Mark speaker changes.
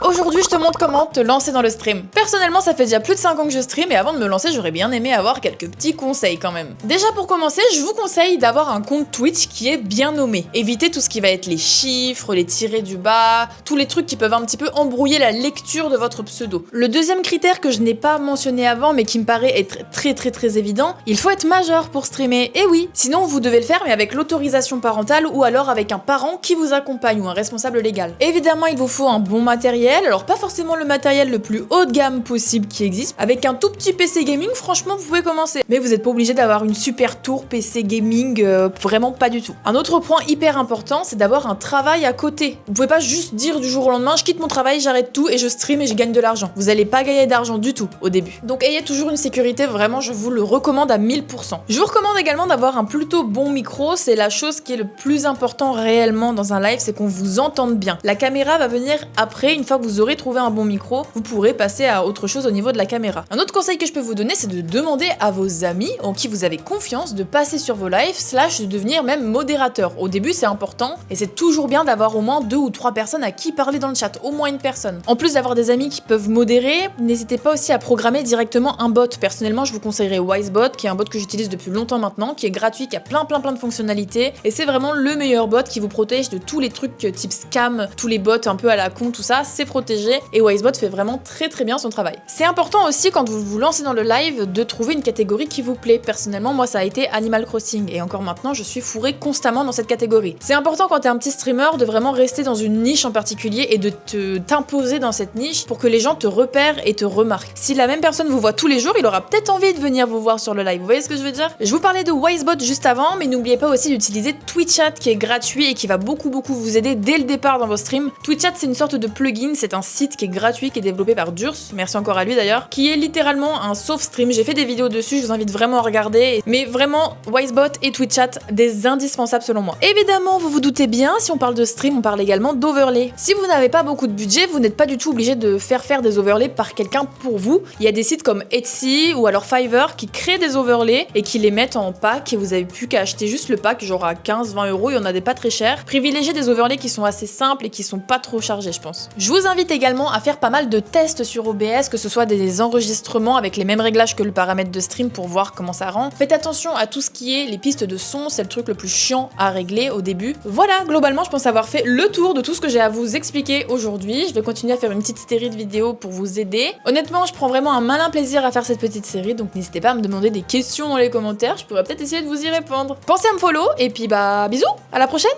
Speaker 1: Aujourd'hui, je te montre comment te lancer dans le stream. Personnellement, ça fait déjà plus de 5 ans que je stream et avant de me lancer, j'aurais bien aimé avoir quelques petits conseils quand même. Déjà pour commencer, je vous conseille d'avoir un compte Twitch qui est bien nommé. Évitez tout ce qui va être les chiffres, les tirés du bas, tous les trucs qui peuvent un petit peu embrouiller la lecture de votre pseudo. Le deuxième critère que je n'ai pas mentionné avant mais qui me paraît être très évident, il faut être majeur pour streamer. Et oui, sinon vous devez le faire mais avec l'autorisation parentale ou alors avec un parent qui vous accompagne ou un responsable légal. Évidemment, il vous faut un bon matériel, alors pas forcément le matériel le plus haut de gamme possible qui existe. Avec un tout petit PC gaming, franchement, vous pouvez commencer. Mais vous n'êtes pas obligé d'avoir une super tour PC gaming, vraiment pas du tout. Un autre point hyper important, c'est d'avoir un travail à côté. Vous pouvez pas juste dire du jour au lendemain, je quitte mon travail, j'arrête tout et je stream et je gagne de l'argent. Vous allez pas gagner d'argent du tout au début. Donc ayez toujours une sécurité, vraiment, je vous le recommande à 1000%. Je vous recommande également d'avoir un plutôt bon micro, c'est la chose qui est le plus important réellement dans un live, c'est qu'on vous entende bien. La caméra va venir après, une fois que vous aurez trouvé un bon micro, vous pourrez passer à autre chose au niveau de la caméra. Un autre conseil que je peux vous donner, c'est de demander à vos amis en qui vous avez confiance de passer sur vos lives, / de devenir même modérateur. Au début, c'est important et c'est toujours bien d'avoir au moins 2 ou 3 personnes à qui parler dans le chat, au moins une personne. En plus d'avoir des amis qui peuvent modérer, n'hésitez pas aussi à programmer directement un bot. Personnellement, je vous conseillerais Wisebot, qui est un bot que j'utilise depuis longtemps maintenant, qui est gratuit, qui a plein de fonctionnalités et c'est vraiment le meilleur bot qui vous protège de tous les trucs type scam, tous les bots un peu à la con, tout ça, c'est protégé et Wisebot fait vraiment très bien son travail. C'est important aussi quand vous vous lancez dans le live de trouver une catégorie qui vous plaît. Personnellement, moi ça a été Animal Crossing et encore maintenant je suis fourrée constamment dans cette catégorie. C'est important quand t'es un petit streamer de vraiment rester dans une niche en particulier et de t'imposer dans cette niche pour que les gens te repèrent et te remarquent. Si la même personne vous voit tous les jours, il aura peut-être envie de venir vous voir sur le live. Vous voyez ce que je veux dire? Je vous parlais de Wisebot juste avant, mais n'oubliez pas aussi d'utiliser Twitchat qui est gratuit et qui va beaucoup vous aider dès le départ dans vos streams. Twitchat, c'est une sorte de plugin, c'est un site qui est gratuit, qui est développé par Durs, merci encore à lui d'ailleurs, qui est littéralement un sauf stream. J'ai fait des vidéos dessus, je vous invite vraiment à regarder. Mais vraiment, Wisebot et Twitchat, des indispensables selon moi. Évidemment, vous vous doutez bien, si on parle de stream, on parle également d'overlay. Si vous n'avez pas beaucoup de budget, vous n'êtes pas du tout obligé de faire des overlays par quelqu'un pour vous. Il y a des sites comme Etsy ou alors Fiverr qui créent des overlays et qui les mettent en pack et vous avez plus qu'à acheter juste le pack, genre à 15-20 €, il y en a des pas très chers. Privilégiez des overlays qui sont assez simples et qui sont pas trop chargés, je pense. Je vous invite également à faire pas mal de tests sur OBS, que ce soit des enregistrements avec les mêmes réglages que le paramètre de stream pour voir comment ça rend. Faites attention à tout ce qui est les pistes de son, c'est le truc le plus chiant à régler au début. Voilà, globalement, je pense avoir fait le tour de tout ce que j'ai à vous expliquer aujourd'hui. Je vais continuer à faire une petite série de vidéos pour vous aider. Honnêtement, je prends vraiment un malin plaisir à faire cette petite série, donc n'hésitez pas à me demander des questions dans les commentaires, je pourrais peut-être essayer de vous y répondre. Pensez à me follow, et puis bah bisous, à la prochaine!